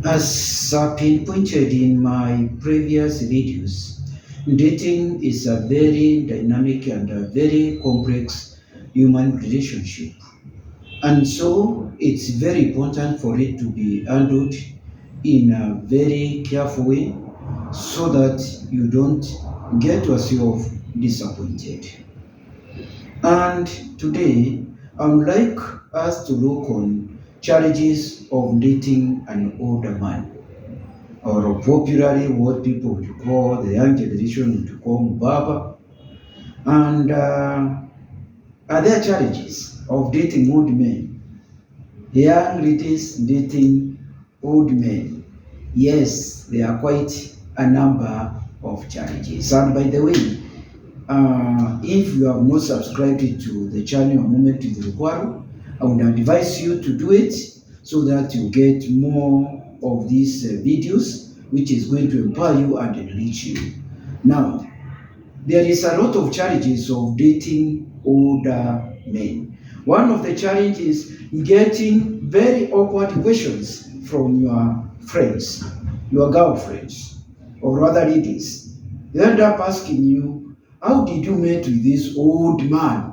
As I've pinpointed in my previous videos, dating is a very dynamic and a very complex human relationship. And so it's very important for it to be handled in a very careful way so that you don't get yourself disappointed. And today, I would like us to look on challenges of dating an older man, or popularly what people would call the young generation would call Baba. And are there challenges of dating old men? Young ladies dating old men. Yes, there are quite a number of challenges. And by the way, if you have not subscribed to the channel A Moment with Rukwaro, I would advise you to do it so that you get more of these videos, which is going to empower you and enrich you. Now, there is a lot of challenges of dating older men. One of the challenges is getting very awkward questions from your friends, your girlfriends, or other ladies. They end up asking you, how did you meet with this old man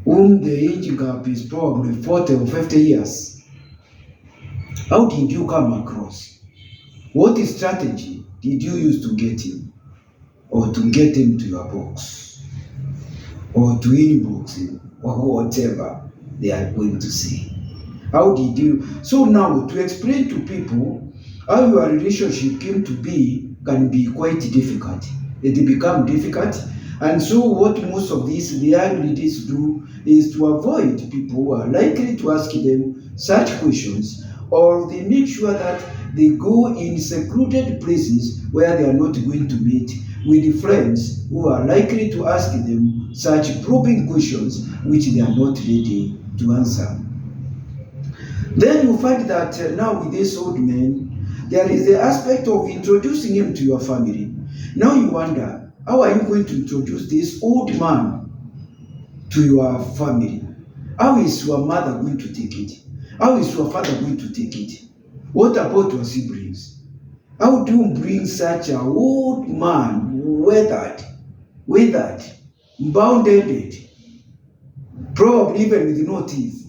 whom the age gap is probably 40 or 50 years? How did you come across? What strategy did you use to get him, or to get him to your box, or to inbox him, or whatever they are going to say? How did you? So now, to explain to people how your relationship came to be can be quite difficult. It become difficult. And so what most of these the young ladies do is to avoid people who are likely to ask them such questions, or they make sure that they go in secluded places where they are not going to meet with friends who are likely to ask them such probing questions which they are not ready to answer. Then you find that now with this old man, there is the aspect of introducing him to your family. Now you wonder, how are you going to introduce this old man to your family? How is your mother going to take it? How is your father going to take it? What about your siblings? How do you bring such an old man, withered, bound-headed, probably even with no teeth?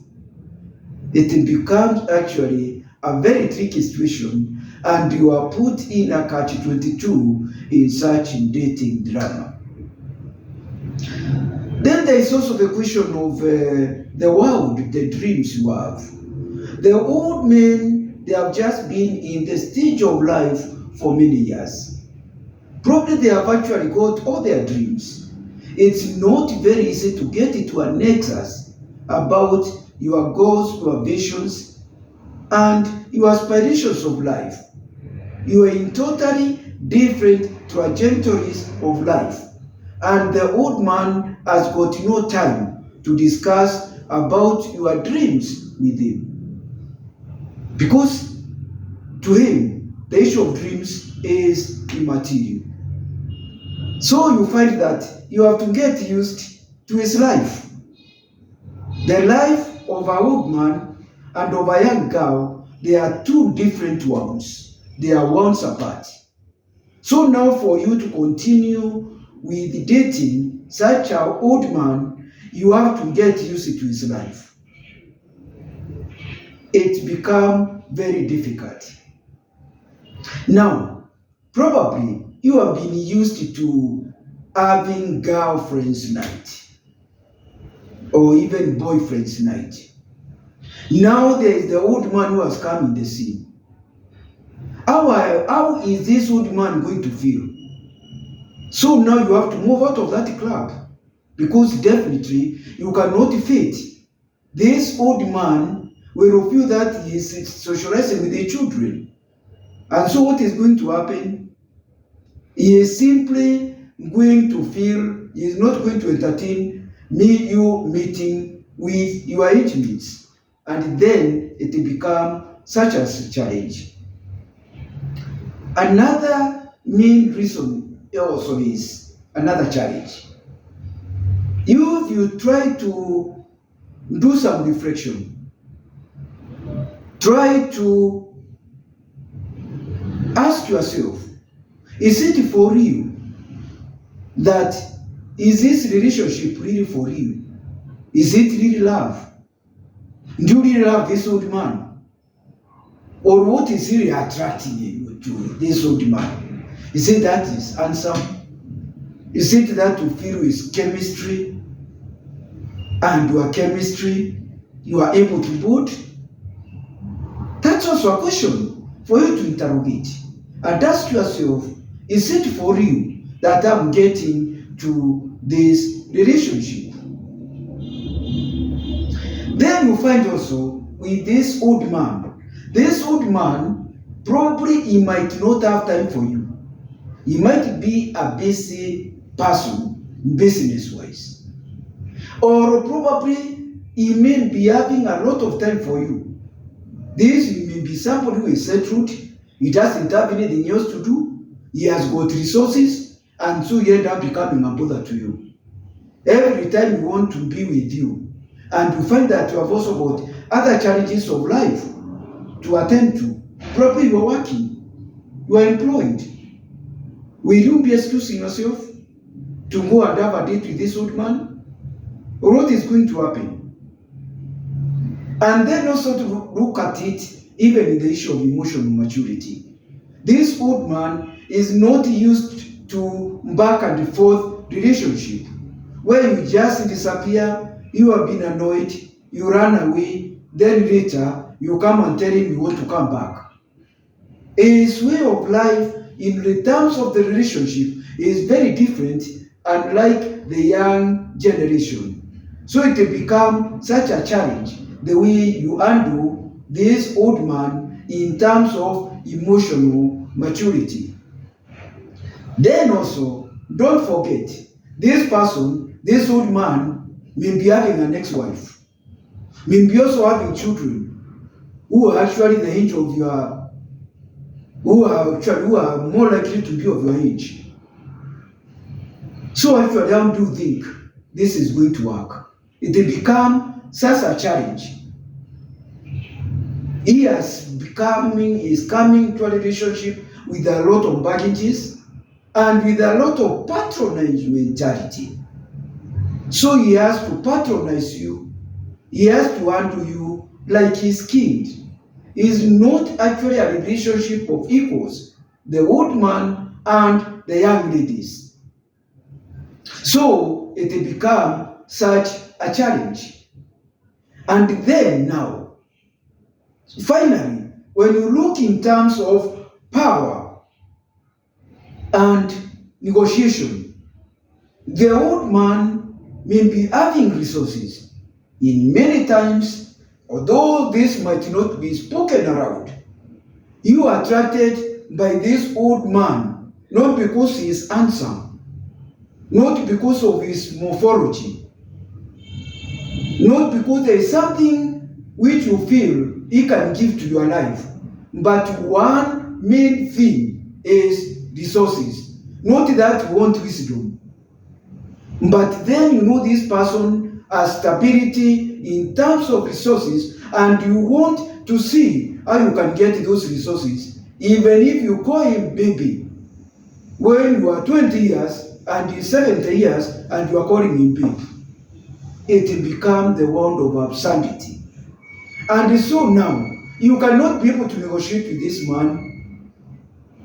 It becomes actually a very tricky situation, and you are put in a catch-22 in such dating drama. Then there is also the question of the world, the dreams you have. The old men, they have just been in the stage of life for many years. Probably they have actually got all their dreams. It's not very easy to get into a nexus about your goals, your visions, and your aspirations of life. You are in totally different trajectories of life, and the old man has got no time to discuss about your dreams with him, because to him the issue of dreams is immaterial. So you find that you have to get used to his life. The life of an old man and of a young girl, they are two different ones. They are worlds apart. So now for you to continue with dating such an old man, you have to get used to his life. It becomes very difficult. Now, probably you have been used to having girlfriend's night, or even boyfriend's night. Now there is the old man who has come in the scene. How is this old man going to feel? So now you have to move out of that club, because definitely you cannot fit. This old man will feel that he is socializing with the children. And so what is going to happen? He is simply going to feel he is not going to entertain you meeting with your intimates. And then it will become such a challenge. Another main reason also is another challenge. If you try to do some reflection, try to ask yourself, is it for you? That is this relationship really for you? Is it really love? Do you really love this old man? Or what is really attracting you to this old man? Is it that his handsome? Is it that you feel his chemistry? And your chemistry, you are able to put? That's also a question for you to interrogate. And ask yourself, is it for you that I'm getting to this relationship? Then you find also with this old man, probably he might not have time for you. He might be a busy person, business-wise. Or probably he may be having a lot of time for you. This may be somebody who is settled. He doesn't have anything else to do. He has got resources, and so he ends up becoming a bother to you. Every time he wants to be with you, and you find that you have also got other challenges of life to attend to. Probably you are working, you are employed. Will you be excusing yourself to go and have a date with this old man? Or what is going to happen? And then also to look at it even in the issue of emotional maturity. This old man is not used to back and forth relationship where you just disappear, you have been annoyed, you run away, then later you come and tell him you want to come back. His way of life in the terms of the relationship is very different, unlike the young generation. So it will become such a challenge the way you handle this old man in terms of emotional maturity. Then also, don't forget, this person, this old man, may be having an ex-wife, may be also having children who are actually the age of your, who are more likely to be of your age. So if you don't do think this is going to work, it will become such a challenge. He is coming to a relationship with a lot of baggages and with a lot of patronage mentality. So he has to patronize you. He has to handle you like he's king. It's not actually a relationship of equals, the old man and the young ladies. So it will become such a challenge. And then now, finally, when you look in terms of power and negotiation, the old man may be having resources. In many times, although this might not be spoken around, you are attracted by this old man, not because he is handsome, not because of his morphology, not because there is something which you feel he can give to your life, but one main thing is resources. Not that you want wisdom, but then you know this person has stability in terms of resources, and you want to see how you can get those resources, even if you call him baby when you are 20 years and he's 70 years and you are calling him baby. It will become the world of absurdity. And so now, you cannot be able to negotiate with this man.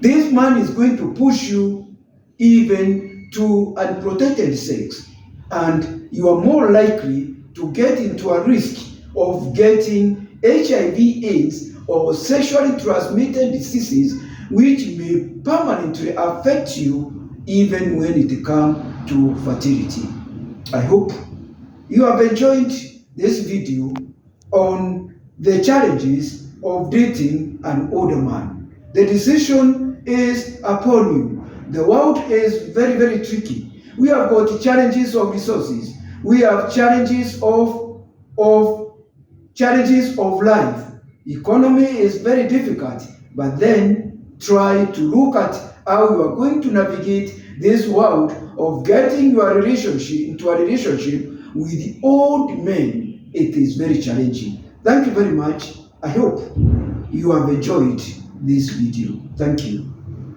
This man is going to push you even to unprotected sex. And you are more likely to get into a risk of getting HIV/AIDS or sexually transmitted diseases which may permanently affect you even when it comes to fertility. I hope you have enjoyed this video on the challenges of dating an older man. The decision is upon you. The world is very, very tricky. We have got challenges of resources. We have challenges of life. Economy is very difficult, but then try to look at how you are going to navigate this world of getting your relationship into a relationship with old men. It is very challenging. Thank you very much. I hope you have enjoyed this video. Thank you.